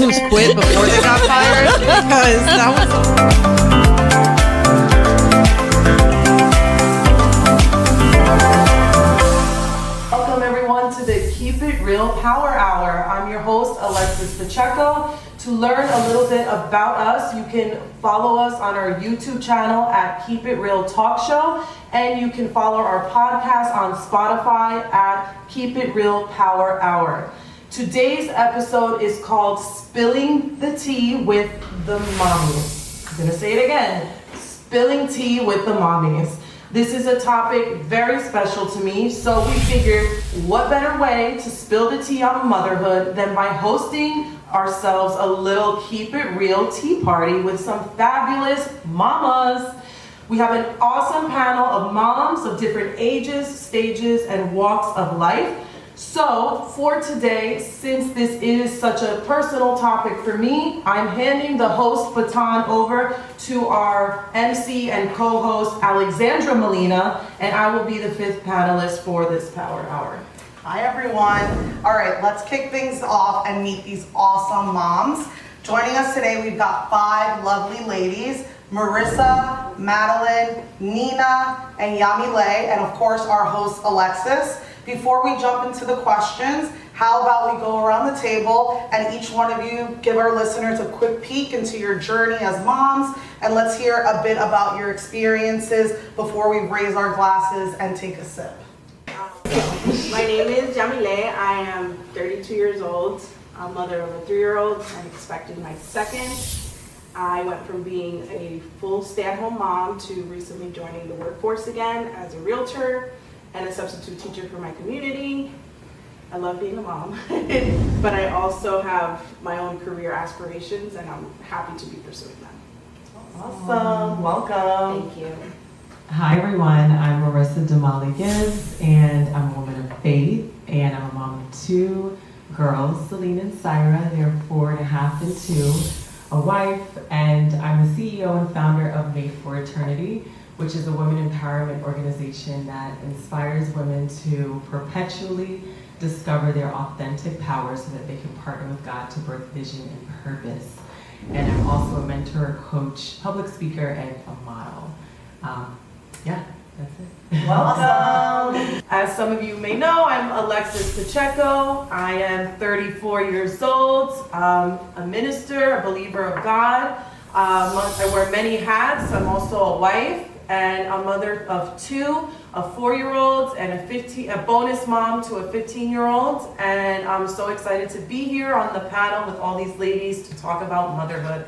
who's quit before they got fired because that was. Welcome everyone to the Keep It Real Power Hour. I'm your host, Alexis Pacheco. To learn a little bit about us, you can follow us on our YouTube channel at Keep It Real Talk Show, and you can follow our podcast on Spotify at Keep It Real Power Hour. Today's episode is called Spilling the Tea with the Mommies. I'm gonna say it again, Spilling Tea with the Mommies. This is a topic very special to me, so we figured what better way to spill the tea on motherhood than by hosting ourselves a little Keep It Real tea party with some fabulous mamas. We have an awesome panel of moms of different ages, stages, and walks of life. So for today, since this is such a personal topic for me, I'm handing the host baton over to our MC and co-host Alexandra Molina, and I will be the fifth panelist for this Power Hour. Hi everyone. All right, let's kick things off and meet these awesome moms. Joining us today, we've got 5 lovely ladies, Marissa, Madeline, Nina, and Yamile, and of course our host Alexis. Before we jump into the questions, how about we go around the table and each one of you give our listeners a quick peek into your journey as moms, and let's hear a bit about your experiences before we raise our glasses and take a sip. My name is Yamile. I am 32 years old. I'm a mother of a 3-year-old. I'm expecting my second. I went from being a full stay-at-home mom to recently joining the workforce again as a realtor and a substitute teacher for my community. I love being a mom, but I also have my own career aspirations and I'm happy to be pursuing them. Awesome, welcome. Thank you. Hi everyone, I'm Marissa Damali Gibbs, and I'm a woman of faith, and I'm a mom of 2 girls, Celine and Syra. They're 4.5 and 2, a wife, and I'm the CEO and founder of Made for Eternity, which is a women empowerment organization that inspires women to perpetually discover their authentic power so that they can partner with God to birth vision and purpose. And I'm also a mentor, coach, public speaker, and a model. Yeah, that's it. Welcome. As some of you may know, I'm Alexis Pacheco. I am 34 years old. A minister, a believer of God. I wear many hats. I'm also a wife and a mother of 2, a 4-year-old and a bonus mom to a 15-year-old. And I'm so excited to be here on the panel with all these ladies to talk about motherhood.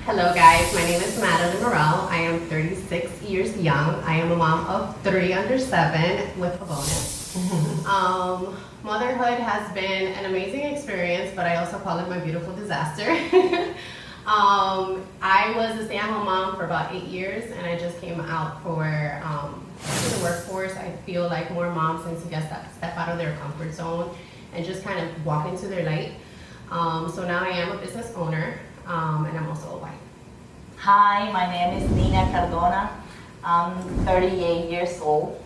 Hello guys, my name is Madeline Morel. I am 36 years young. I am a mom of 3 under 7 with a bonus. Motherhood has been an amazing experience, but I also call it my beautiful disaster. I was a stay-at-home mom for about 8 years, and I just came out for the workforce. I feel like more moms need to step out of their comfort zone and just kind of walk into their light. So now I am a business owner. And I'm also a wife. Hi, my name is Nina Cardona. I'm 38 years old.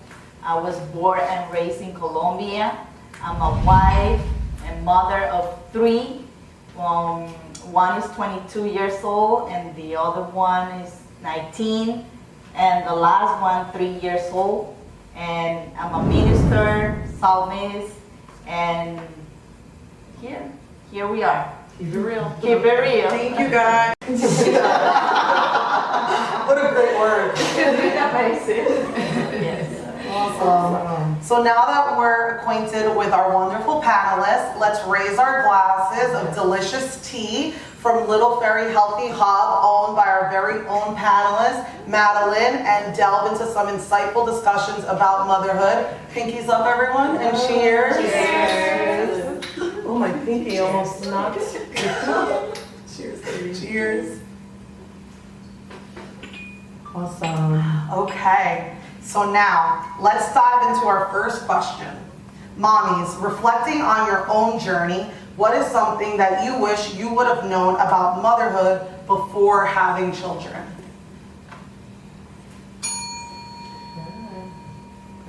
I was born and raised in Colombia. I'm a wife and mother of 3. One is 22 years old and the other one is 19. And the last one, 3 years old. And I'm a minister, psalmist, and here we are. Keep it real. Keep it real. Thank you, guys. What a great word. Yes. Awesome. So now that we're acquainted with our wonderful panelists, let's raise our glasses of delicious tea from Little Fairy Healthy Hub, owned by our very own panelist, Madeline, and delve into some insightful discussions about motherhood. Pinkies up, everyone, and cheers. Cheers. Oh, my pinky almost knocked. Cheers. Cheers. Awesome. Okay, so now let's dive into our first question. Mommies, reflecting on your own journey, what is something that you wish you would have known about motherhood before having children?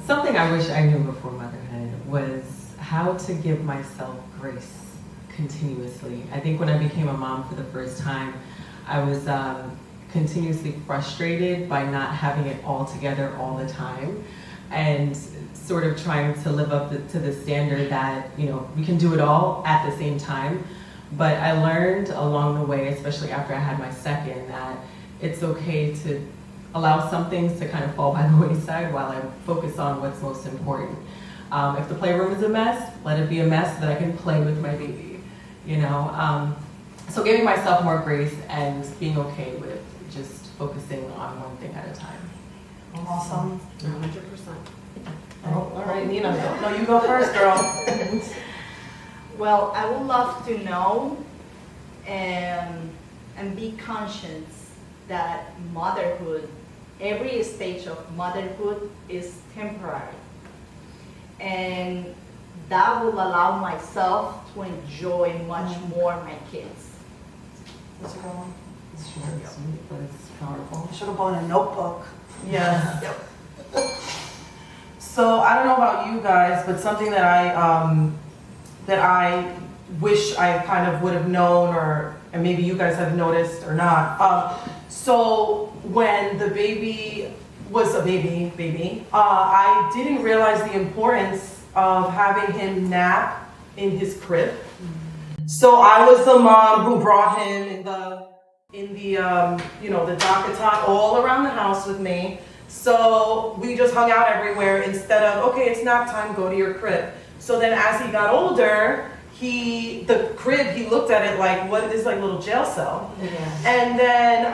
Something I wish I knew before motherhood was how to give myself grace, continuously. I think when I became a mom for the first time, I was continuously frustrated by not having it all together all the time, and sort of trying to live up to the standard that, you know, we can do it all at the same time. But I learned along the way, especially after I had my second, that it's okay to allow some things to kind of fall by the wayside while I focus on what's most important. If the playroom is a mess, let it be a mess so that I can play with my baby, you know? So giving myself more grace and being okay with just focusing on one thing at a time. Awesome. 100%. Oh, all right, Nina. No, you go first, girl. Well, I would love to know and be conscious that motherhood, every stage of motherhood is temporary. And that will allow myself to enjoy much more my kids. That's a good one. It's short and sweet, but it's powerful. I should have bought a notebook. Yes. So I don't know about you guys, but something that I wish I kind of would have known, and maybe you guys have noticed or not. So when the baby was a baby, I didn't realize the importance of having him nap in his crib. So I was the mom who brought him in the you know, the DockATot all around the house with me. So we just hung out everywhere instead of, okay, it's nap time, go to your crib. So then as he got older, the crib, he looked at it like, what is this, like little jail cell? Yeah. And then,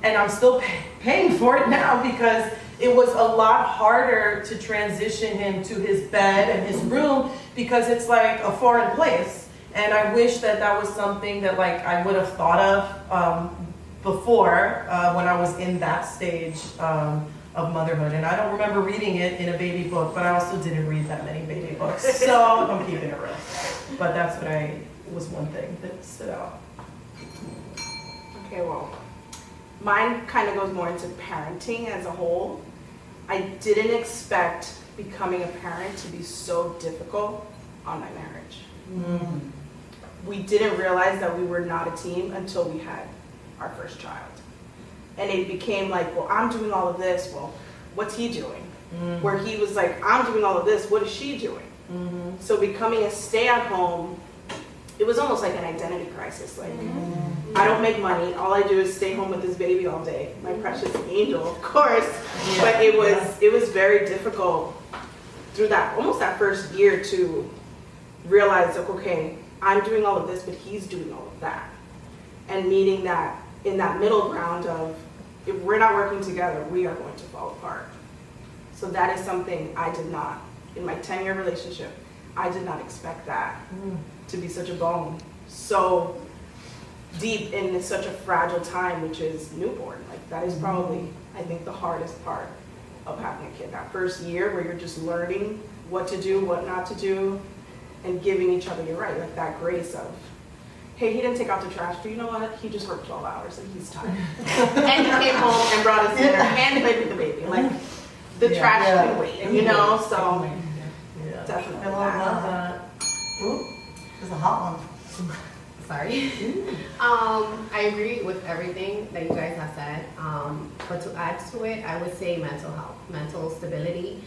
and I'm still paying for it now because it was a lot harder to transition him to his bed and his room because it's like a foreign place. And I wish that was something that like I would have thought of before when I was in that stage of motherhood. And I don't remember reading it in a baby book, but I also didn't read that many baby books. So I'm keeping it real. But that's what was one thing that stood out. Okay, well, mine kind of goes more into parenting as a whole. I didn't expect becoming a parent to be so difficult on my marriage. Mm. We didn't realize that we were not a team until we had our first child. And it became like, well, I'm doing all of this, well, what's he doing? Mm. Where he was like, I'm doing all of this, what is she doing? Mm-hmm. So becoming a stay-at-home, it was almost like an identity crisis. Like, I don't make money, all I do is stay home with this baby all day. My precious angel, of course. Yeah. But it was very difficult through almost that first year to realize, like, okay, I'm doing all of this, but he's doing all of that. And meeting that in that middle ground of, if we're not working together, we are going to fall apart. So that is something I did not, in my 10-year relationship, I did not expect that to be such a bone so deep in such a fragile time, which is newborn. Like that is probably, I think, the hardest part of having a kid. That first year where you're just learning what to do, what not to do, and giving each other your right, like that grace of, hey, he didn't take out the trash, but you know what? He just worked 12 hours and he's tired. And he came home and brought us dinner and played with the baby. Like the trash can wait, you know? So definitely I love that. Ooh, there's a hot one. Sorry. I agree with everything that you guys have said. But to add to it, I would say mental health, mental stability.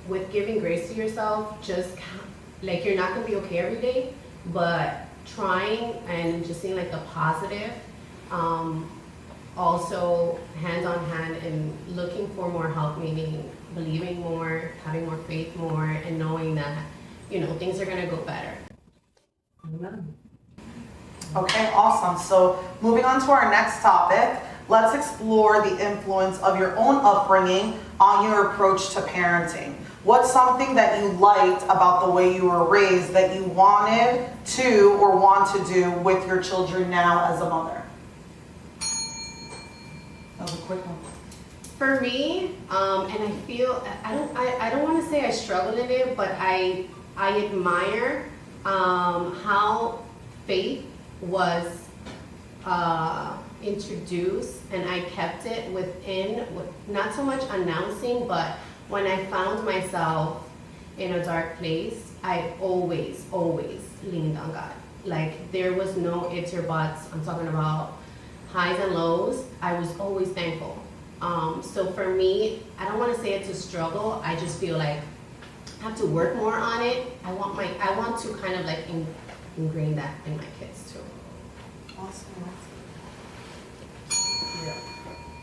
With giving grace to yourself, just like you're not gonna be okay every day, but trying and just seeing like the positive. Also hand on hand and looking for more help, meaning believing more, having more faith more, and knowing that, you know, things are gonna go better. Okay, awesome. So moving on to our next topic, let's explore the influence of your own upbringing on your approach to parenting. What's something that you liked about the way you were raised that you wanted to or want to do with your children now as a mother? That was a quick one. For me, and I feel I don't want to say I struggled in it, but I admire how faith was introduced, and I kept it within, not so much announcing, but when I found myself in a dark place, I always leaned on God. Like, there was no ifs or buts. I'm talking about highs and lows. I was always thankful. So for me, I don't want to say it's a struggle. I just feel like I have to work more on it. I want to kind of like ingrain that in my kids too. Awesome.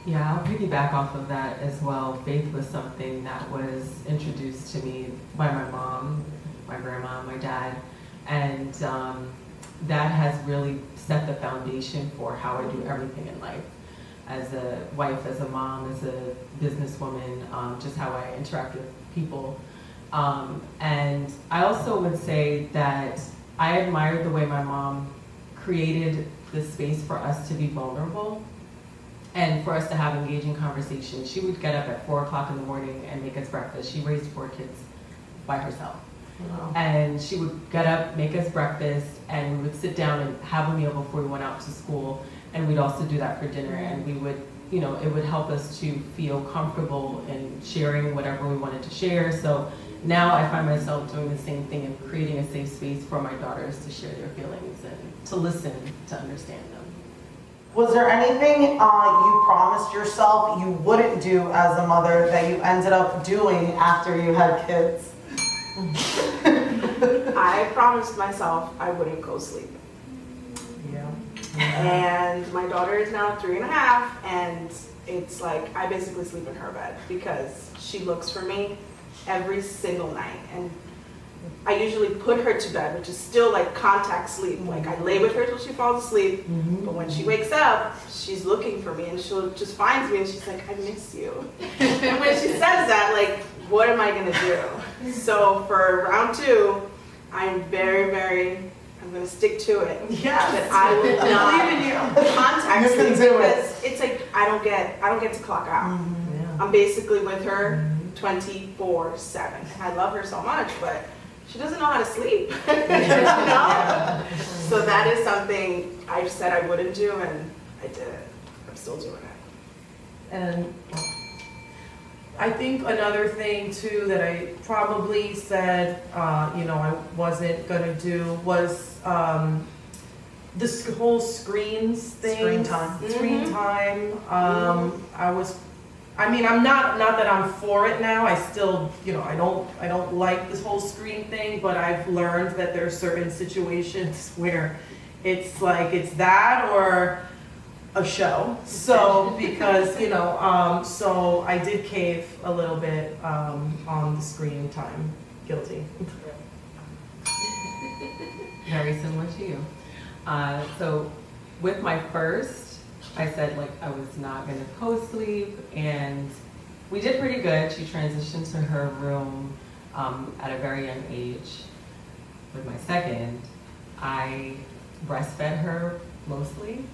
Yeah, I'll piggyback off of that as well. Faith was something that was introduced to me by my mom, my grandma, my dad, and that has really set the foundation for how I do everything in life. As a wife, as a mom, as a businesswoman, just how I interact with people. And I also would say that I admired the way my mom created the space for us to be vulnerable and for us to have engaging conversations. She would get up at 4 o'clock in the morning and make us breakfast. She raised 4 kids by herself. Wow. And she would get up, make us breakfast, and we would sit down and have a meal before we went out to school. And we'd also do that for dinner. And we would, you know, it would help us to feel comfortable in sharing whatever we wanted to share. So now I find myself doing the same thing and creating a safe space for my daughters to share their feelings and to listen, to understand them. Was there anything you promised yourself you wouldn't do as a mother that you ended up doing after you had kids? I promised myself I wouldn't go sleep. Yeah. And my daughter is now 3.5, and it's like I basically sleep in her bed because she looks for me every single night. And I usually put her to bed, which is still like contact sleep. Like I lay with her till she falls asleep, but when she wakes up, she's looking for me and she'll just finds me and she's like, I miss you. And when she says that, like, what am I gonna do? So for round 2, I'm I'm gonna stick to it. Yes. That I will not contact You can sleep do it. because it's like I don't get to clock out. Yeah. I'm basically with her 24/7. I love her so much, but she doesn't know how to sleep. You know? So that is something I said I wouldn't do, and I did it. I'm still doing it. And I think another thing too that I probably said, I wasn't gonna do was this whole screens thing. Screen time. Screen time. I'm not that I'm for it now. I still, I don't like this whole screen thing, but I've learned that there are certain situations where it's like it's that or a show. So because so I did cave a little bit on the screen time. Guilty. Very similar to you. So with my first, I said like I was not gonna co-sleep, and we did pretty good. She transitioned to her room at a very young age. With my second, I breastfed her mostly.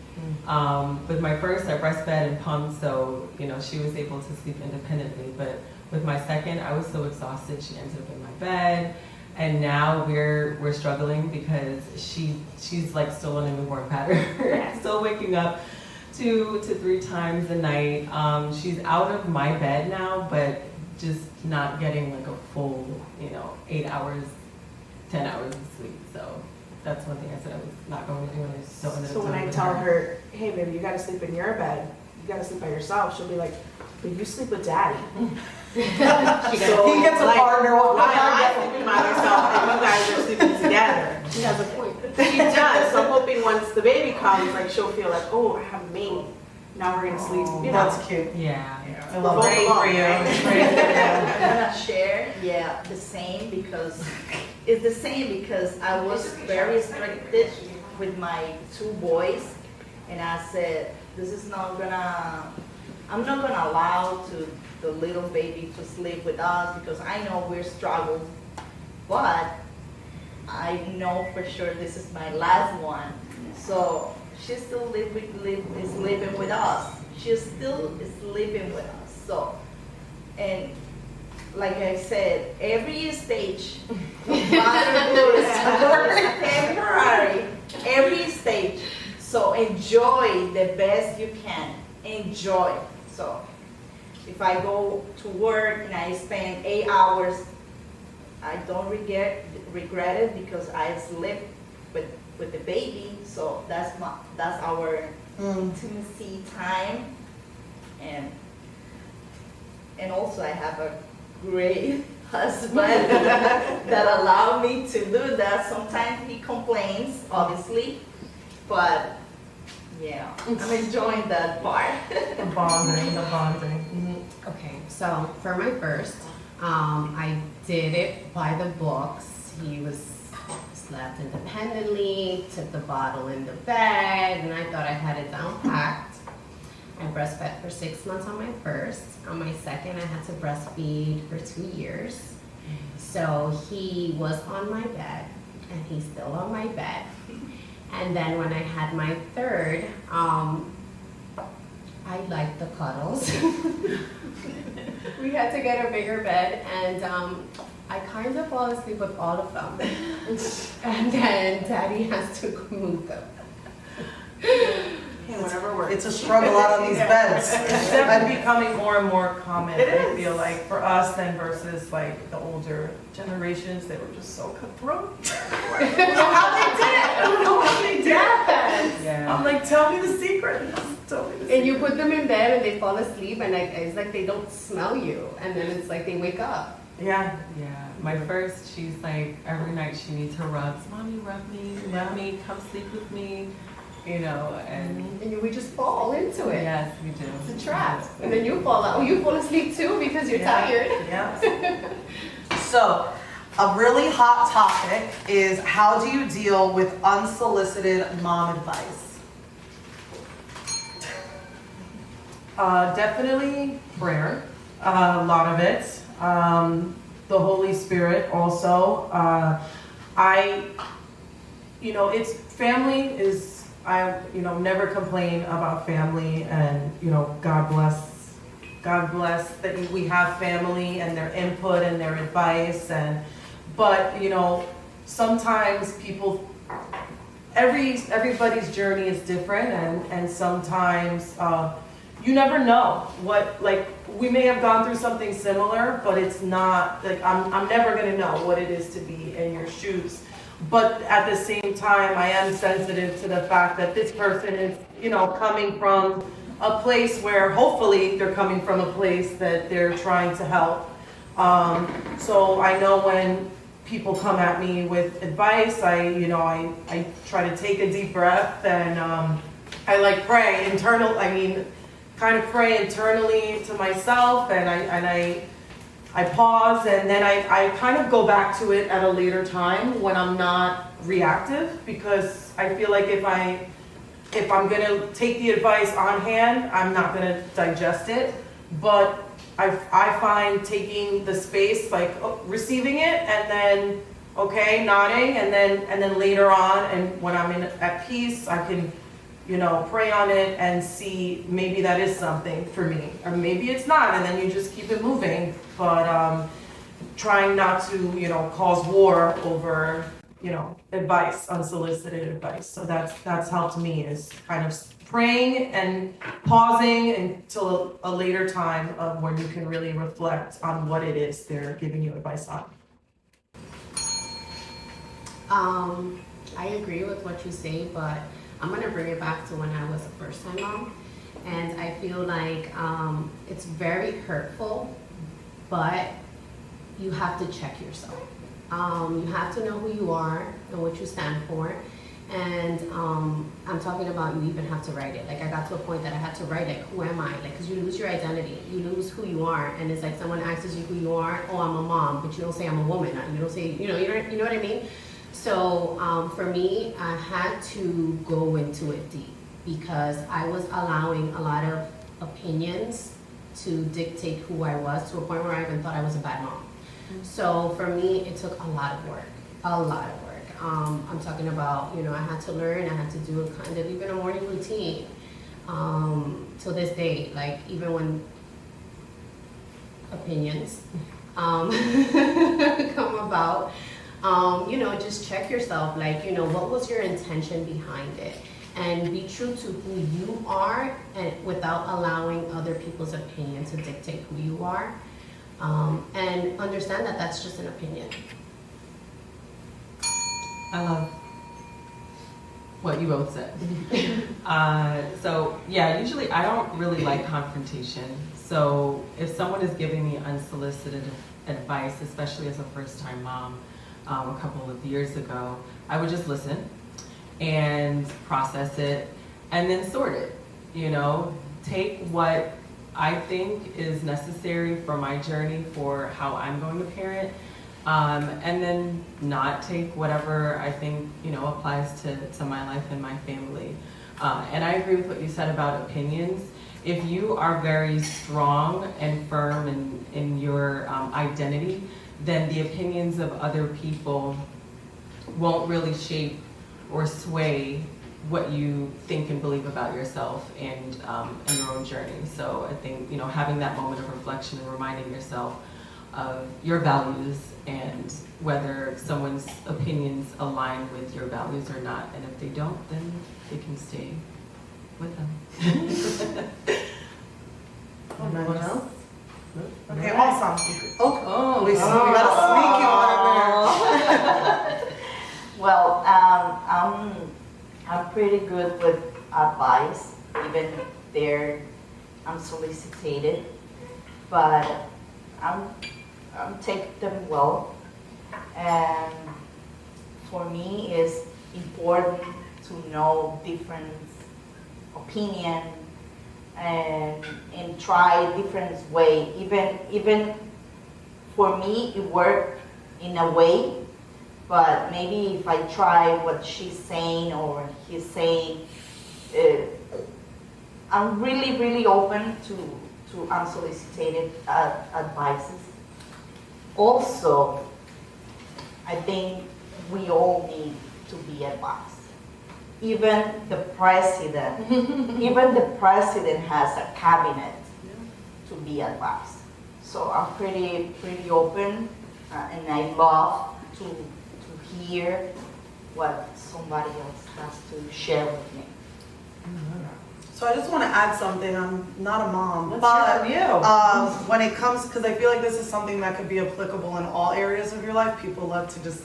With my first, I breastfed and pumped, so she was able to sleep independently. But with my second, I was so exhausted. She ended up in my bed, and now we're struggling because she's like still on a newborn pattern, still waking up 2 to 3 times a night. She's out of my bed now, but just not getting like a full 8 hours, 10 hours of sleep. So that's one thing I said I was not going to do, and I still ended up So when doing I with tell her. her, hey baby, you gotta sleep in your bed, you gotta sleep by yourself, she'll be like, but you sleep with daddy. He gets a partner. Why am I sleeping by myself and you guys are sleeping together? She has a point. She does, so I'm hoping once the baby comes, like she'll feel like, oh, I have a mate. Now we're gonna sleep, That's cute. Yeah. I love Both it. alone, for you. right? I'm gonna share, the same because it's the same because I was very restricted with my 2 boys, and I said I'm not gonna allow the little baby to sleep with us because I know we're struggling, but I know for sure this is my last one, so she's still is living with us. She's still sleeping with us. So, and like I said, every stage of motherhood is temporary. Every stage. So enjoy the best you can. Enjoy. So if I go to work and I spend 8 hours I don't regret it because I slept with the baby, so that's our intimacy time, and also I have a great husband that allow me to do that. Sometimes he complains, obviously, but yeah, I'm enjoying that part. The bonding. Okay, so for my first, I did it by the books. He slept independently, took the bottle in the bed, and I thought I had it down packed. I breastfed for 6 months on my first. On my second, I had to breastfeed for 2 years. So he was on my bed, and he's still on my bed. And then when I had my third, I liked the cuddles. We had to get a bigger bed, and I kind of fall asleep with all of them. And then Daddy has to move them. Whatever works. It's a struggle out on these beds. It's definitely becoming more and more common, I feel like, for us than versus like the older generations that were just so cutthroat. I don't know how they did it. I don't know how they did it. Yeah. I'm like, tell me the secret. Tell me the secret. And you put them in bed and they fall asleep, and it's like they don't smell you, and then it's like they wake up. Yeah. Yeah, my first, she's like, every night she needs her rubs. Mommy, rub me, come sleep with me, you know, and we just fall into it. Yes, we do. It's a trap. And then you fall out. Oh, you fall asleep too because you're tired. Yeah. So, a really hot topic is how do you deal with unsolicited mom advice? Definitely prayer, a lot of it. The Holy Spirit also. It's family is, never complain about family, and, God bless that we have family and their input and their advice, but sometimes everybody's journey is different, and sometimes, you never know we may have gone through something similar, but it's not like I'm never gonna know what it is to be in your shoes. But at the same time, I am sensitive to the fact that this person is, coming from a place where hopefully they're coming from a place that they're trying to help. So I know when people come at me with advice, I try to take a deep breath, and I pray kind of pray internally to myself, and I pause, and then I kind of go back to it at a later time when I'm not reactive, because I feel like if I'm gonna take the advice on hand, I'm not gonna digest it. But I find taking the space, receiving it, and then nodding, and then later on, and when I'm at peace, I can pray on it and see maybe that is something for me, or maybe it's not, and then you just keep it moving. But trying not to, cause war over, advice, unsolicited advice. So that's helped me, is kind of praying and pausing until a later time of when you can really reflect on what it is they're giving you advice on. I agree with what you say, but I'm gonna bring it back to when I was a first-time mom, and I feel like it's very hurtful, but you have to check yourself. You have to know who you are and what you stand for, and I'm talking about you even have to write it. I got to a point that I had to write, who am I? Because you lose your identity, you lose who you are, and it's like someone asks you who you are. Oh, I'm a mom, but you don't say I'm a woman. You don't say, you know what I mean? So for me, I had to go into it deep, because I was allowing a lot of opinions to dictate who I was, to a point where I even thought I was a bad mom. So for me, it took a lot of work. I'm talking about, I had to learn, I had to do a kind of even a morning routine to this day, even when opinions come about. Just check yourself, what was your intention behind it? And be true to who you are, and without allowing other people's opinion to dictate who you are. And understand that that's just an opinion. I love what you both said. So yeah, usually I don't really like confrontation. So if someone is giving me unsolicited advice, especially as a first-time mom, a couple of years ago, I would just listen and process it and then sort it. You know, take what I think is necessary for my journey for how I'm going to parent, and then not take whatever I think, you know, applies to my life and my family. And I agree with what you said about opinions. If you are very strong and firm in your identity, then the opinions of other people won't really shape or sway what you think and believe about yourself and your own journey. So I think, you know, having that moment of reflection and reminding yourself of your values and whether someone's opinions align with your values or not. And if they don't, then they can stay with them. Anyone else? Okay, awesome. Oh, we got a sneaky one in there. Well, I'm pretty good with advice, even they're unsolicited, but I'm take them well. And for me, it's important to know different opinion and try different way. Even for me, it worked in a way. But maybe if I try what she's saying or he's saying, I'm really, really open to unsolicited advices. Also, I think we all need to be advised. Even the president, even the president has a cabinet to be advised. So I'm pretty open, and I love to hear what somebody else has to share with me. So I just want to add something. I'm not a mom, Let's but hear from you. when it comes, because I feel like this is something that could be applicable in all areas of your life. People love to just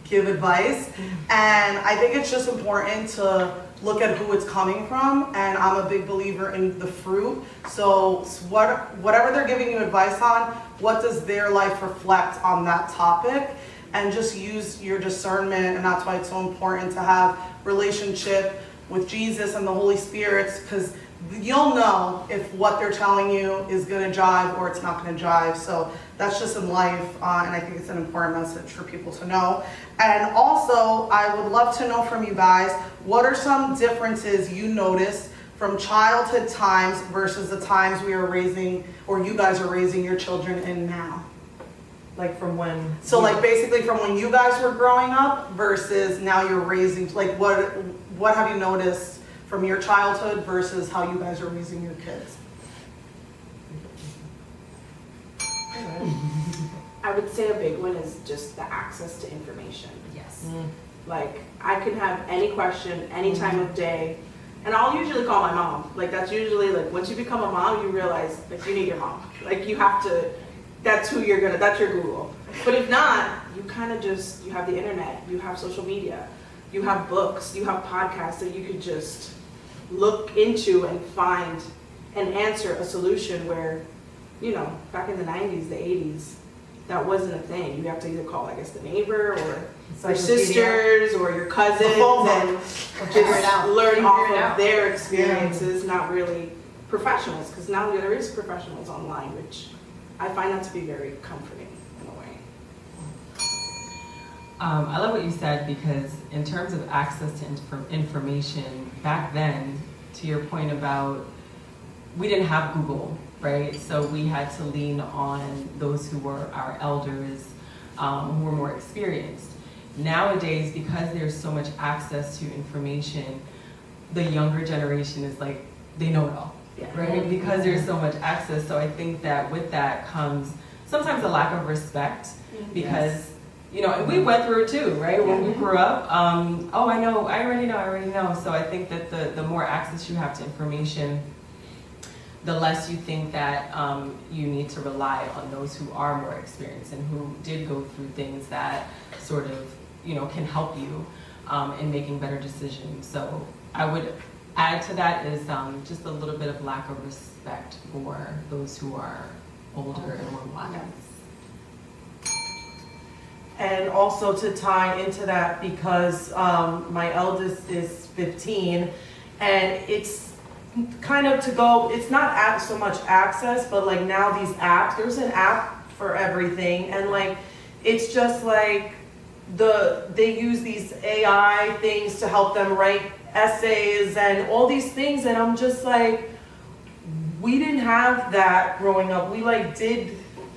give advice, and I think it's just important to look at who it's coming from. And I'm a big believer in the fruit. So whatever they're giving you advice on, what does their life reflect on that topic? And just use your discernment, and that's why it's so important to have relationship with Jesus and the Holy Spirit, because you'll know if what they're telling you is going to jive or it's not going to jive. So that's just in life, and I think it's an important message for people to know. And also, I would love to know from you guys, what are some differences you noticed from childhood times versus the times we are raising, or you guys are raising your children in now? Like from when? So like basically from when you guys were growing up versus now you're raising, like what have you noticed from your childhood versus how you guys are raising your kids? I would say a big one is just the access to information. Yes. Like, I can have any question, any time of day, and I'll usually call my mom. Like, that's usually, like, once you become a mom, you realize, like, you need your mom. Like, you have to, that's who you're gonna, that's your Google. But if not, you kind of just, you have the internet, you have social media, you have books, you have podcasts that you could just look into and find and answer a solution where, you know, back in the 90s, the 80s, that wasn't a thing. You have to either call, I guess, the neighbor or your sisters or your cousins and just learn off of their experiences, not really professionals, because now there is professionals online, which I find that to be very comforting in a way. I love what you said, because in terms of access to information, back then, to your point about, we didn't have Google, right? So we had to lean on those who were our elders, who were more experienced. Nowadays, because there's so much access to information, the younger generation is like, they know it all, right? Because there's so much access. So I think that with that comes sometimes a lack of respect, because you know, and we went through it too, right? When we grew up, oh, I know, I already know. So I think that the more access you have to information, the less you think that you need to rely on those who are more experienced and who did go through things that sort of, can help you in making better decisions. So I would add to that is just a little bit of lack of respect for those who are older and more wise. And also to tie into that, because my eldest is 15, and it's kind of to go, it's not so much access, but like now these apps, there's an app for everything, and like it's just like they use these AI things to help them write essays and all these things, and I'm just like, we didn't have that growing up.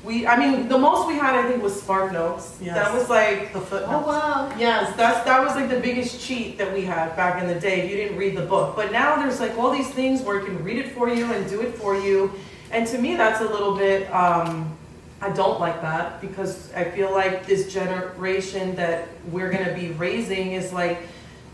I mean, the most we had, I think, was Spark Notes. Yes. That was like The footnotes. Oh, wow. yes, that was like the biggest cheat that we had back in the day if you didn't read the book. But now there's like all these things where it can read it for you and do it for you. And to me, that's a little bit, I don't like that, because I feel like this generation that we're gonna be raising is like,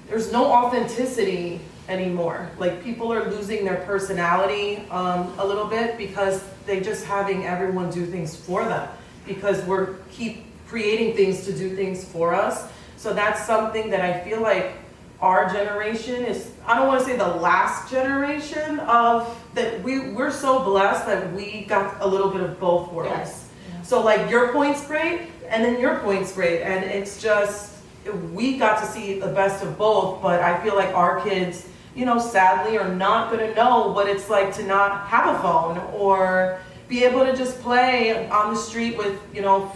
there's no authenticity anymore. Like, people are losing their personality a little bit because they're just having everyone do things for them, because we're keep creating things to do things for us. So that's something that I feel like our generation is, I don't want to say the last generation of, that we're so blessed that we got a little bit of both worlds. Yes. So like your point's great, and then your point's great, and it's just, we got to see the best of both, but I feel like our kids, sadly are not gonna know what it's like to not have a phone, or be able to just play on the street with,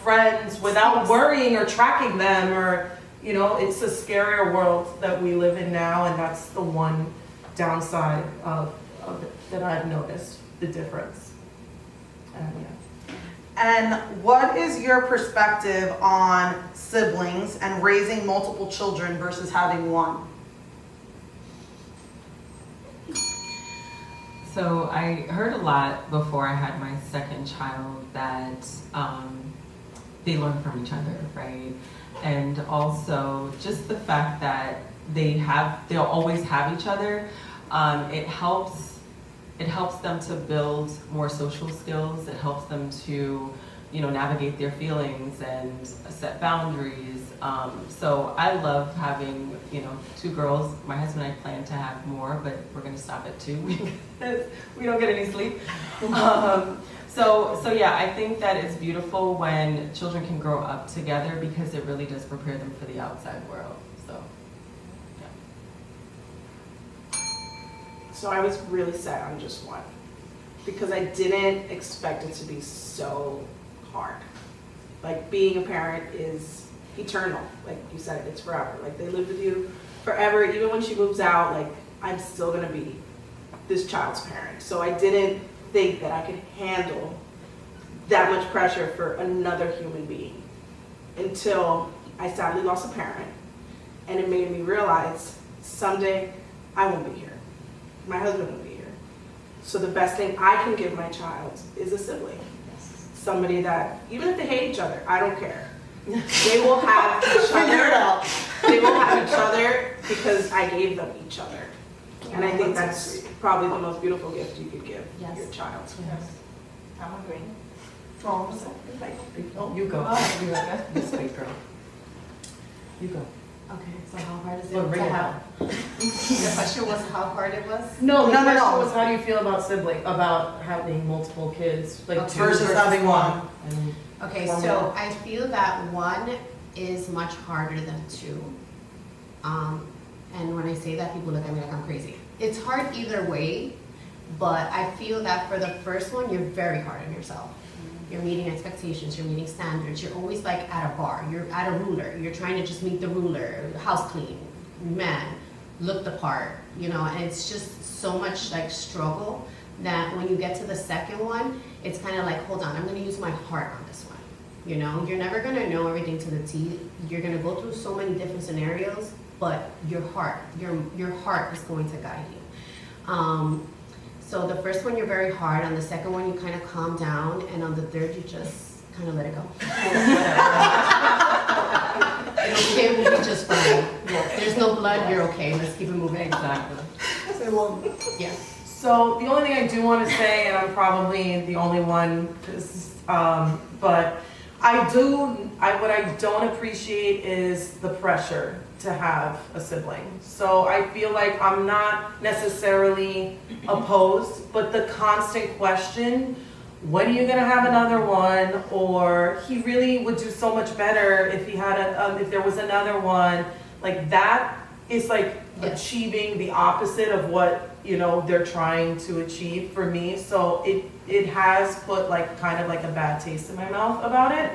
friends without worrying or tracking them, or, it's a scarier world that we live in now, and that's the one downside of it that I've noticed, the difference. And what is your perspective on siblings and raising multiple children versus having one? So I heard a lot before I had my second child that they learn from each other, right? And also just the fact that they'll always have each other. It helps them to build more social skills. It helps them to, navigate their feelings and set boundaries. So I love having, 2 girls. My husband and I plan to have more, but we're going to stop at 2 because we don't get any sleep. So yeah, I think that it's beautiful when children can grow up together, because it really does prepare them for the outside world. So, yeah. So I was really set on just one, because I didn't expect it to be so hard. Like, being a parent is eternal. Like you said, it's forever. Like, they live with you forever. Even when she moves out, like, I'm still gonna be this child's parent. So I didn't think that I could handle that much pressure for another human being, until I sadly lost a parent, and it made me realize someday I won't be here. My husband won't be here. So the best thing I can give my child is a sibling. Somebody that, even if they hate each other, I don't care. They will have each other. They will have each other because I gave them each other. And I think that's probably the most beautiful gift you could give your child. Yes. I'm agreeing. Oh, you go. This big girl. You go. Okay, so how hard is it Well, to bring it have? The question was how hard it was? No, the No, no, question no. was, how do you feel about having multiple kids, like Okay. two Versus having one. And Okay, One so more. I feel that one is much harder than 2. And when I say that, people look at me like I'm crazy. It's hard either way, but I feel that for the first one, you're very hard on yourself. You're meeting expectations, you're meeting standards, you're always like at a bar, you're at a ruler, you're trying to just meet the ruler, house clean, man, look the part, and it's just so much like struggle that when you get to the second one, it's kind of like, hold on, I'm gonna use my heart on this one. You're never gonna know everything to the T. You're gonna go through so many different scenarios, but your heart is going to guide you. So the first one, you're very hard. On the second one, you kind of calm down. And on the third, you just kind of let it go. It will be just fine. There's no blood, you're okay. Let's keep it moving. Exactly. Yeah. So the only thing I do want to say, and I'm probably the only one, but What I don't appreciate is the pressure to have a sibling. So I feel like I'm not necessarily opposed, but the constant question, when are you gonna have another one? Or he really would do so much better if he had if there was another one. Like that is like achieving the opposite of what, you know, they're trying to achieve for me. So it has put like kind of like a bad taste in my mouth about it.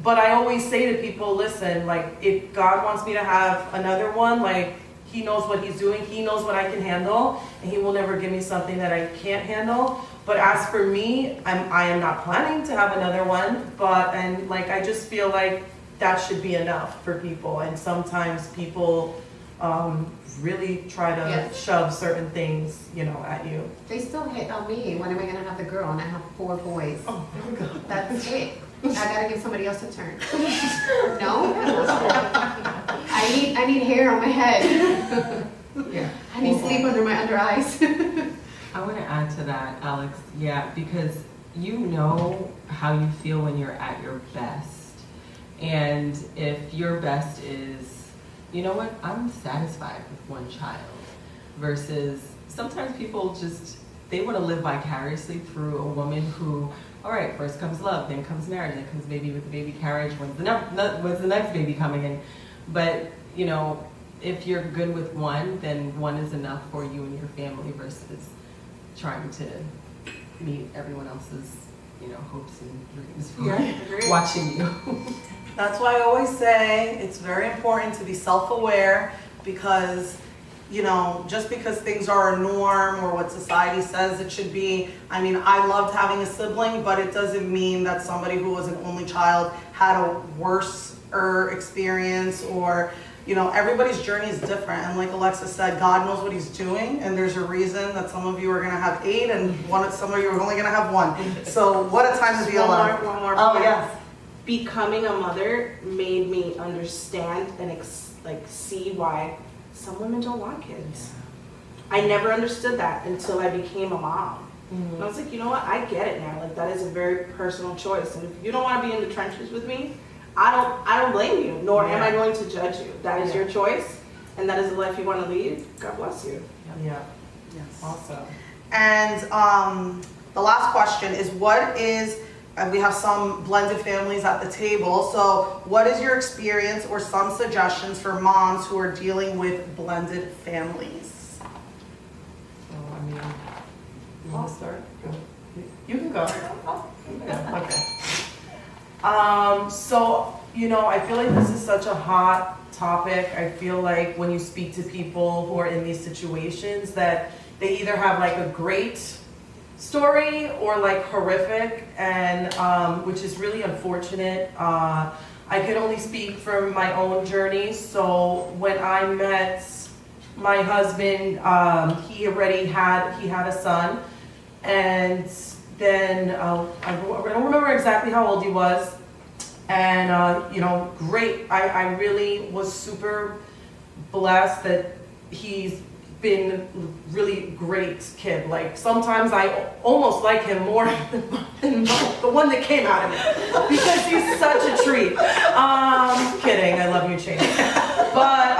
But I always say to people, listen, like if God wants me to have another one, like he knows what he's doing, he knows what I can handle, and he will never give me something that I can't handle. But as for me, I am not planning to have another one, and like I just feel like that should be enough for people. And sometimes people really try to shove certain things, you know, at you. They still hit on me. When am I gonna have the girl? And I have 4 boys. Oh my God. That's it. I gotta give somebody else a turn. No? I need hair on my head. Yeah. I need sleep under my under eyes. I want to add to that, Alex. Yeah, because you know how you feel when you're at your best. And if your best is, you know what, I'm satisfied with one child, versus sometimes people they want to live vicariously through a woman who, all right, first comes love, then comes marriage, then comes baby with the baby carriage, when's the next baby coming in? But, you know, if you're good with one, then one is enough for you and your family, versus trying to meet everyone else's, you know, hopes and dreams for watching you. That's why I always say it's very important to be self-aware, because, you know, just because things are a norm or what society says it should be. I mean, I loved having a sibling, but it doesn't mean that somebody who was an only child had a worse experience, or, you know, everybody's journey is different. And like Alexa said, God knows what he's doing, and there's a reason that some of you are gonna have 8 and some of you are only gonna have 1. So what a time to be alive. One more Oh point. yes. Becoming a mother made me understand and see why some women don't want kids. I never understood that until I became a mom. And I was like, you know what? I get it now. Like, that is a very personal choice. And if you don't want to be in the trenches with me, I don't blame you, nor am I going to judge you. That is your choice, and that is the life you want to lead. God bless you. Yeah. Yes. Awesome. And the last question is, we have some blended families at the table. So what is your experience or some suggestions for moms who are dealing with blended families? So, I mean, you want to start? You can go. Yeah, okay. So, you know, I feel like this is such a hot topic. I feel like when you speak to people who are in these situations, that they either have like a great story or like horrific, and which is really unfortunate. I could only speak from my own journey. So when I met my husband, he had a son, and then I don't remember exactly how old he was, and you know, great. I really was super blessed that he's been really great kid. Like sometimes I almost like him more than the one that came out of me, because he's such a treat. Kidding, I love you, Chase. But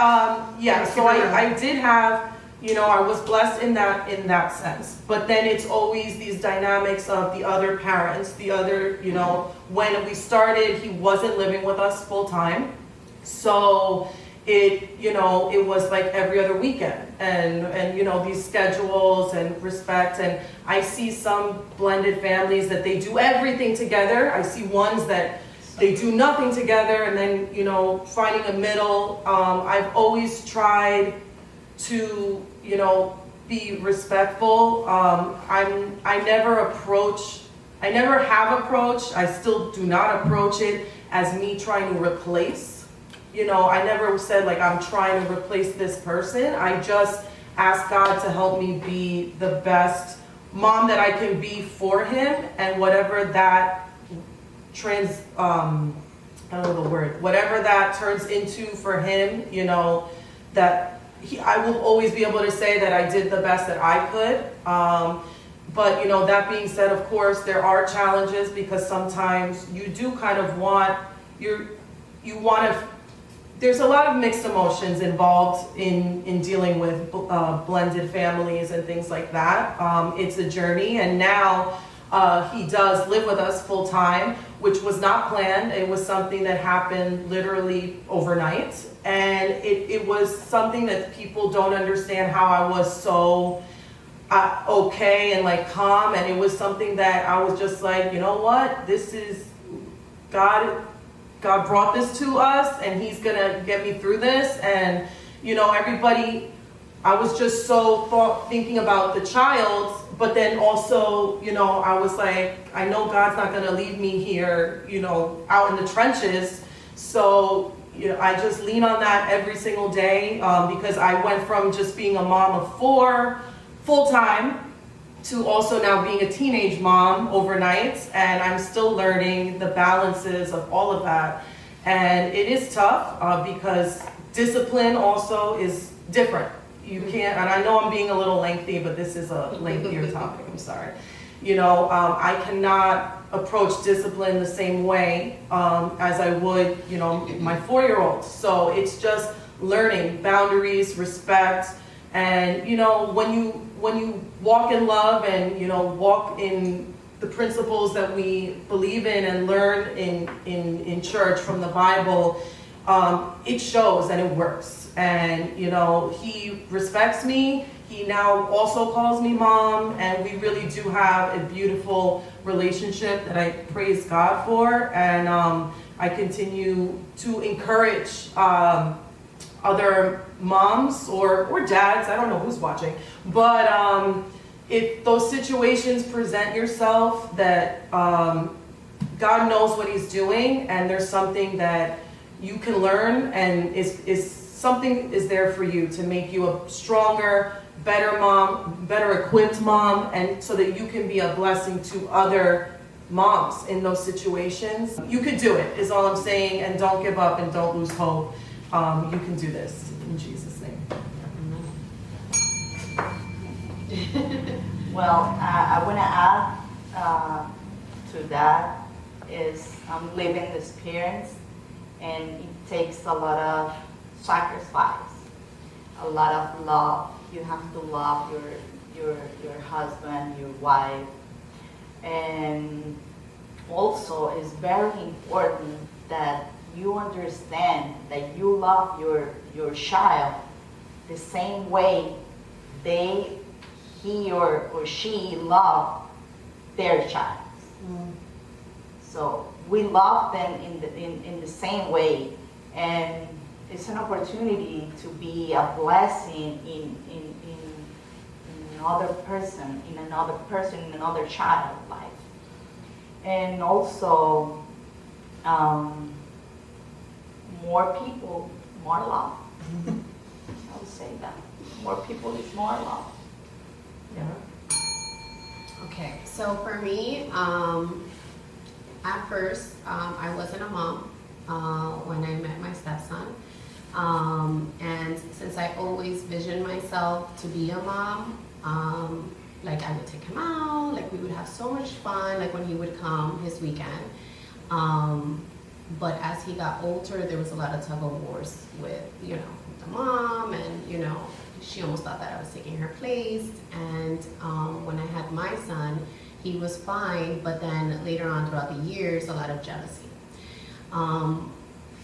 yeah, so I did have, you know, I was blessed in that sense. But then it's always these dynamics of the other parents, the other, you know, when we started, he wasn't living with us full time. So it was like every other weekend, and you know, these schedules and respect. And I see some blended families that they do everything together. I see ones that they do nothing together, and then, you know, finding a middle. I've always tried to, you know, be respectful. I never have approached, I still do not approach it as me trying to replace. You know, I never said like I'm trying to replace this person. I just ask God to help me be the best mom that I can be for him, and whatever that whatever that turns into for him, you know, that I will always be able to say that I did the best that I could. But, you know, that being said, of course, there are challenges because sometimes you do kind of want, there's a lot of mixed emotions involved in dealing with blended families and things like that. It's a journey, and now he does live with us full time, which was not planned. It was something that happened literally overnight, and it was something that people don't understand how I was so okay and like calm, and it was something that I was just like, you know what, this is God brought this to us, and he's gonna get me through this. And you know, everybody, I was just so thinking about the child, but then also, you know, I was like, I know God's not gonna leave me here, you know, out in the trenches. So, you know, I just lean on that every single day, because I went from just being a mom of 4 full-time to also now being a teenage mom overnight, and I'm still learning the balances of all of that. And it is tough because discipline also is different. You can't, and I know I'm being a little lengthy, but this is a lengthier topic, I'm sorry. You know, I cannot approach discipline the same way as I would, you know, my 4-year-old. So it's just learning boundaries, respect, and you know, when you walk in love and, you know, walk in the principles that we believe in and learn in church from the Bible, it shows and it works. And, you know, he respects me. He now also calls me mom, and we really do have a beautiful relationship that I praise God for. And I continue to encourage other moms or dads, I don't know who's watching, but if those situations present yourself that God knows what he's doing, and there's something that you can learn, and something is there for you to make you a stronger, better mom, better equipped mom, and so that you can be a blessing to other moms in those situations. You could do it, is all I'm saying, and don't give up and don't lose hope. You can do this in Jesus' name. Well, I want to add to that is I'm living this experience, and it takes a lot of sacrifice, a lot of love. You have to love your husband, your wife, and also it's very important that you understand that you love your child the same way he or she love their child. So we love them in the same way, and it's an opportunity to be a blessing in another person, in another child's life. And also, more people, more love. I would say that. More people is more love. Yeah. Okay, so for me, at first, I wasn't a mom when I met my stepson. And since I always visioned myself to be a mom, like I would take him out, like we would have so much fun, like when he would come his weekend. But as he got older, there was a lot of tug of wars with, you know, the mom, and, you know, she almost thought that I was taking her place. And when I had my son, he was fine, but then later on throughout the years, a lot of jealousy.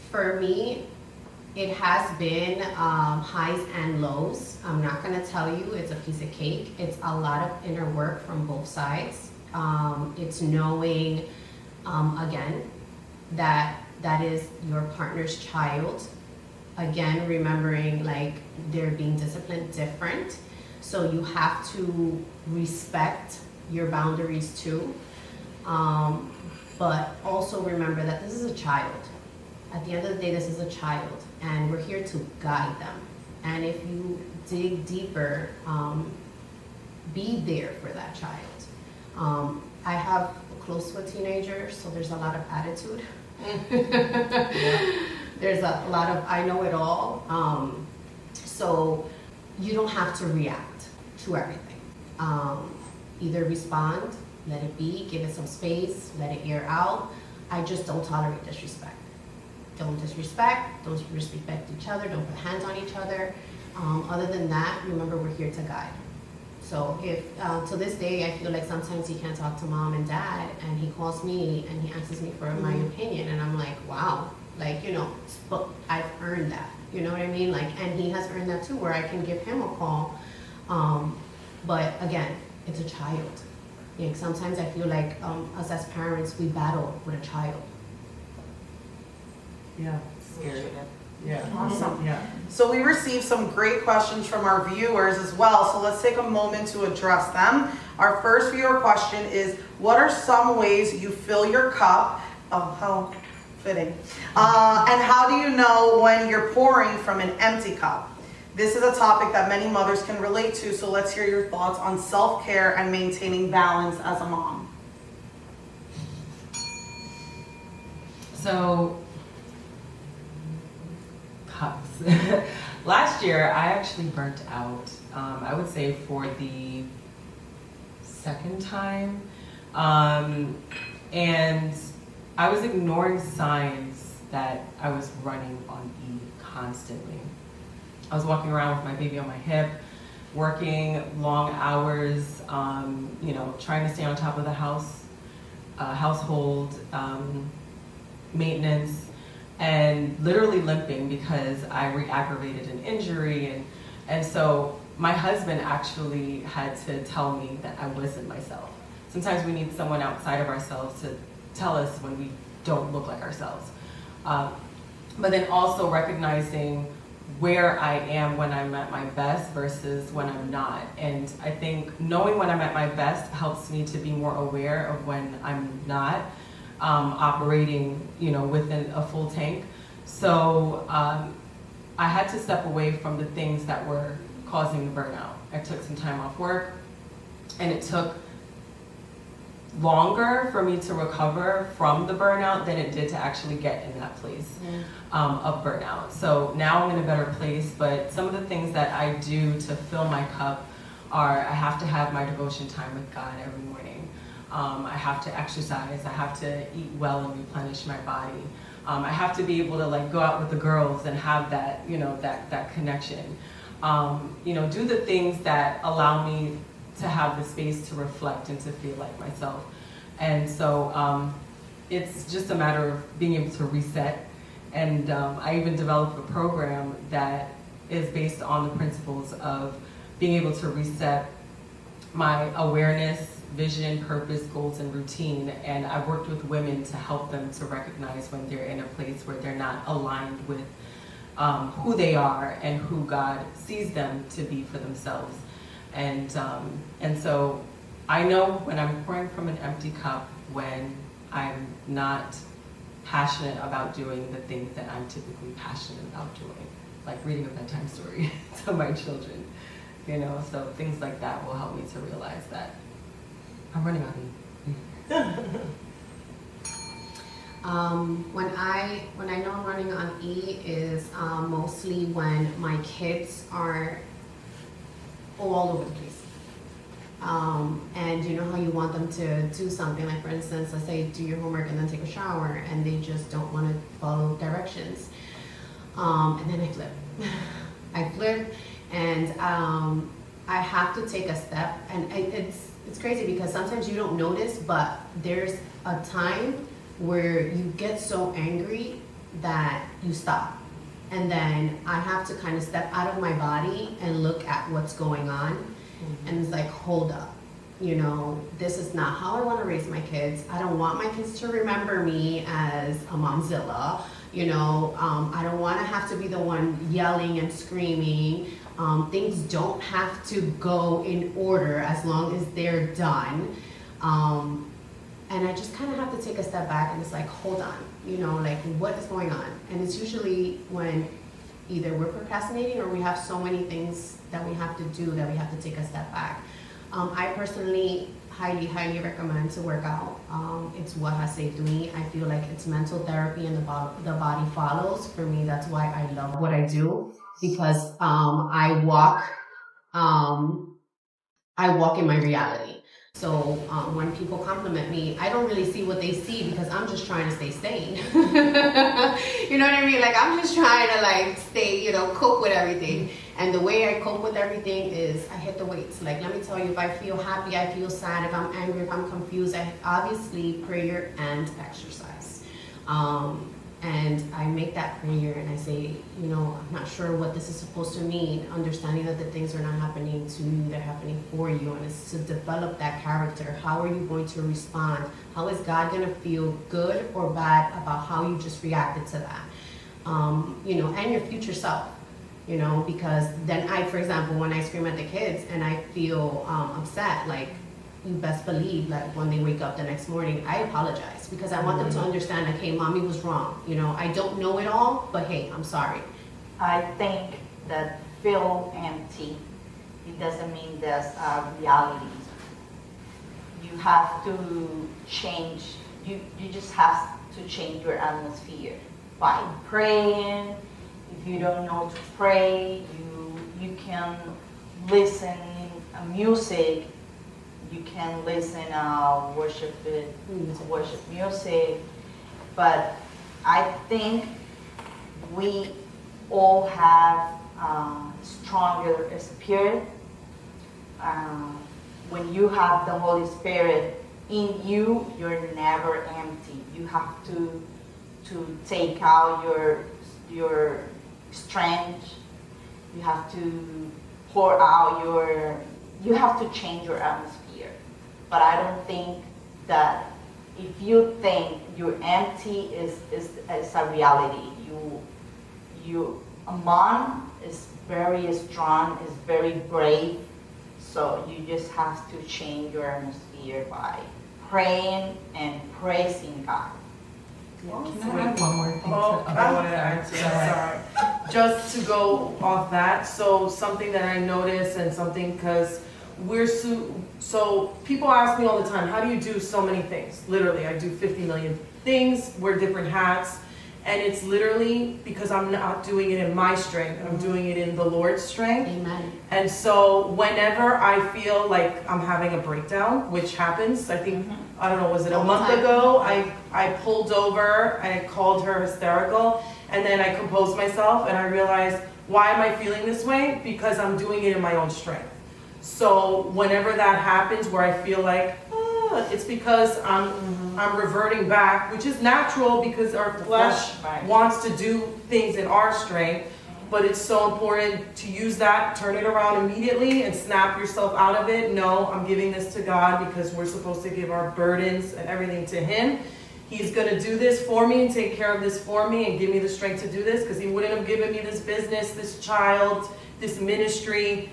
For me, it has been highs and lows. I'm not gonna tell you it's a piece of cake. It's a lot of inner work from both sides. It's knowing, again, that is your partner's child. Again, remembering like they're being disciplined different. So you have to respect your boundaries too. But also remember that this is a child. At the end of the day, this is a child, and we're here to guide them. And if you dig deeper, be there for that child. I have close to a teenager, so there's a lot of attitude. There's a lot of I know it all. So you don't have to react to everything. Either respond, let it be, give it some space, let it air out. I just don't tolerate disrespect. Don't disrespect, don't disrespect each other, don't put hands on each other. Other than that, remember we're here to guide. So if, to this day, I feel like sometimes he can't talk to mom and dad, and he calls me and he asks me for my opinion, and I'm like, wow, like, you know, but I've earned that, you know what I mean? Like, and he has earned that too, where I can give him a call. But again, it's a child. Like, sometimes I feel like us as parents, we battle with a child. Yeah. Scary. Yeah. Awesome. Yeah. So we received some great questions from our viewers as well, so let's take a moment to address them. Our first viewer question is, what are some ways you fill your cup? Oh, how fitting. And how do you know when you're pouring from an empty cup? This is a topic that many mothers can relate to, so let's hear your thoughts on self-care and maintaining balance as a mom. So, cups. Last year, I actually burnt out. I would say for the second time. And I was ignoring signs that I was running on E constantly. I was walking around with my baby on my hip, working long hours, you know, trying to stay on top of the household maintenance, and literally limping because I re-aggravated an injury. And so my husband actually had to tell me that I wasn't myself. Sometimes we need someone outside of ourselves to tell us when we don't look like ourselves. But then also recognizing where I am when I'm at my best versus when I'm not. And I think knowing when I'm at my best helps me to be more aware of when I'm not operating, you know, within a full tank. So I had to step away from the things that were causing the burnout. I took some time off work, and it took longer for me to recover from the burnout than it did to actually get in that place of burnout. So now I'm in a better place, but some of the things that I do to fill my cup are, I have to have my devotion time with God every morning. I have to exercise, I have to eat well and replenish my body. I have to be able to like go out with the girls and have that, you know, that connection. You know, do the things that allow me to have the space to reflect and to feel like myself. And so it's just a matter of being able to reset. And I even developed a program that is based on the principles of being able to reset my awareness, vision, purpose, goals, and routine. And I've worked with women to help them to recognize when they're in a place where they're not aligned with who they are and who God sees them to be for themselves. And so I know when I'm pouring from an empty cup, when I'm not passionate about doing the things that I'm typically passionate about doing, like reading a bedtime story to my children, you know, so things like that will help me to realize that I'm running on E. When I know I'm running on E is mostly when my kids are all over the place. And you know how you want them to do something, like for instance, let's say do your homework and then take a shower, and they just don't want to follow directions. And then I flip. I flip, and I have to take a step, and it's crazy because sometimes you don't notice, but there's a time where you get so angry that you stop. And then I have to kind of step out of my body and look at what's going on. And it's like, hold up, you know, this is not how I want to raise my kids. I don't want my kids to remember me as a momzilla, you know. I don't want to have to be the one yelling and screaming. Things don't have to go in order as long as they're done. And I just kind of have to take a step back and it's like, hold on, you know, like what is going on? And it's usually when either we're procrastinating or we have so many things that we have to do that we have to take a step back. I personally highly recommend to work out. It's what has saved me. I feel like it's mental therapy and the body follows. For me, that's why I love what I do, because I walk in my reality. So when people compliment me, I don't really see what they see because I'm just trying to stay sane. You know what I mean? Like I'm just trying to like stay, cope with everything. And the way I cope with everything is I hit the weights. Like let me tell you, if I feel happy, I feel sad, if I'm angry, if I'm confused, I obviously prayer and exercise. And I make that prayer and I say, I'm not sure what this is supposed to mean, understanding that the things are not happening to you, they're happening for you, and it's to develop that character. How are you going to respond? How is God going to feel good or bad about how you just reacted to that? And your future self, because then for example, when I scream at the kids and I feel upset, like, you best believe that when they wake up the next morning, I apologize because I want them to understand that, hey, mommy was wrong. I don't know it all, but hey, I'm sorry. I think that feel empty, it doesn't mean there's a reality. You have to change, you just have to change your atmosphere by praying. If you don't know to pray, you can listen to music. You can listen worship music, but I think we all have stronger spirit. When you have the Holy Spirit in you, you're never empty. You have to take out your strength. You have to pour out you have to change your atmosphere. But I don't think that if you think you're empty is a reality. A mom is very strong, is very brave. So you just have to change your atmosphere by praying and praising God. Can I add one more thing? I wanted to add to that, sorry. Just to go off that, so something that I noticed and something, because so people ask me all the time, how do you do so many things? Literally, I do 50 million things, wear different hats, and it's literally because I'm not doing it in my strength, I'm doing it in the Lord's strength. Amen. And so whenever I feel like I'm having a breakdown, which happens, I think, I don't know, was it a month ago? I pulled over and I called her hysterical, and then I composed myself and I realized, why am I feeling this way? Because I'm doing it in my own strength. So whenever that happens where I feel like, it's because I'm reverting back, which is natural because our flesh wants to do things in our strength, but it's so important to use that, turn it around immediately and snap yourself out of it. No, I'm giving this to God because we're supposed to give our burdens and everything to Him. He's going to do this for me and take care of this for me and give me the strength to do this, because He wouldn't have given me this business, this child, this ministry,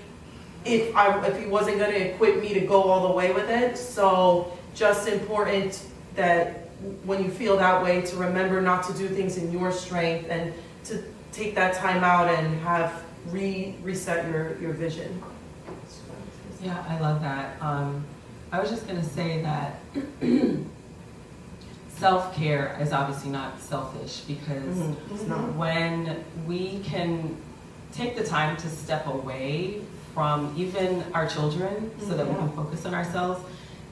if He wasn't going to equip me to go all the way with it. So just important that when you feel that way, to remember not to do things in your strength and to take that time out and have reset your vision. Yeah, I love that. I was just going to say that self-care is obviously not selfish, because when we can take the time to step away from even our children so that we can focus on ourselves,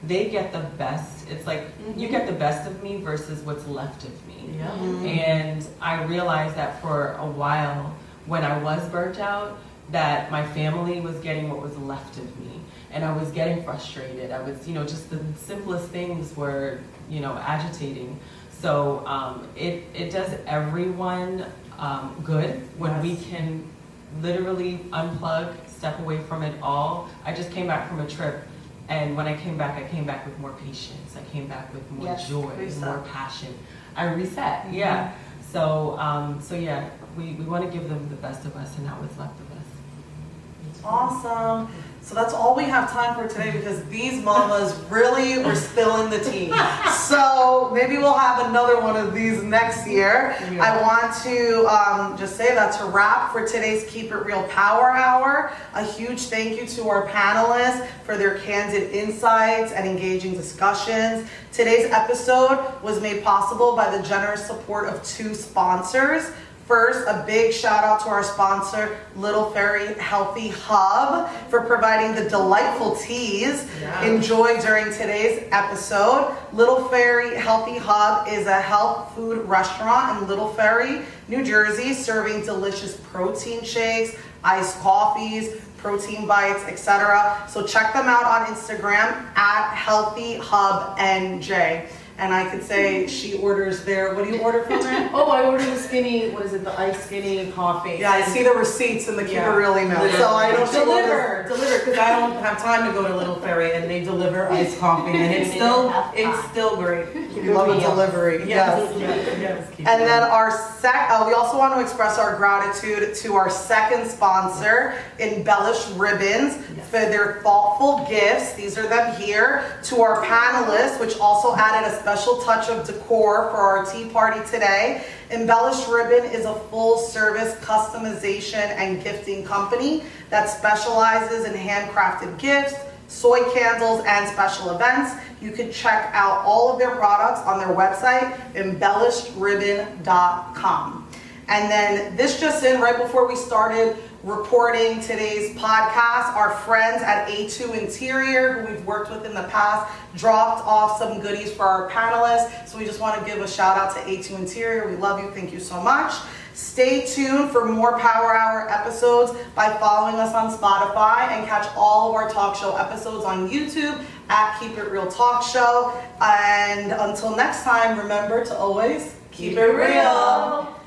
they get the best. It's like you get the best of me versus what's left of me. Yeah. And I realized that for a while when I was burnt out, that my family was getting what was left of me. And I was getting frustrated. I was, just the simplest things were, agitating. So it does everyone good when we can literally unplug, step away from it all. I just came back from a trip, and when I came back with more patience. I came back with more joy, more passion. I reset, So, yeah, we want to give them the best of us and not what's left of us. Awesome. So that's all we have time for today, because these mamas really were spilling the tea. So maybe we'll have another one of these next year. I want to just say that's a wrap for today's Keep It Real Power Hour. A huge thank you to our panelists for their candid insights and engaging discussions. Today's episode was made possible by the generous support of 2 sponsors. First, a big shout out to our sponsor, Little Fairy Healthy Hub, for providing the delightful teas enjoyed during today's episode. Little Fairy Healthy Hub is a health food restaurant in Little Ferry, New Jersey, serving delicious protein shakes, iced coffees, protein bites, etc. So check them out on Instagram at HealthyHubNJ. And I could say she orders there. What do you order from there? Oh, I ordered the skinny, what is it, the iced skinny coffee. Yeah, I see the receipts in the Keep It Real email. So I don't deliver, because I don't have time to go to Little Ferry, and they deliver iced coffee, and it's still great. You love a delivery. Yes. And then we also want to express our gratitude to our second sponsor, Embellished Ribbons, for their thoughtful gifts. These are them here. To our panelists, which also added a special touch of decor for our tea party today. Embellished Ribbon is a full-service customization and gifting company that specializes in handcrafted gifts, soy candles, and special events. You can check out all of their products on their website, embellishedribbon.com. And then this just in, right before we started recording today's podcast, our friends at A2 Interior, who we've worked with in the past, dropped off some goodies for our panelists. So we just want to give a shout out to A2 Interior. We love you. Thank you so much. Stay tuned for more Power Hour episodes by following us on Spotify, and catch all of our talk show episodes on YouTube at Keep It Real Talk Show. And until next time, remember to always keep it real.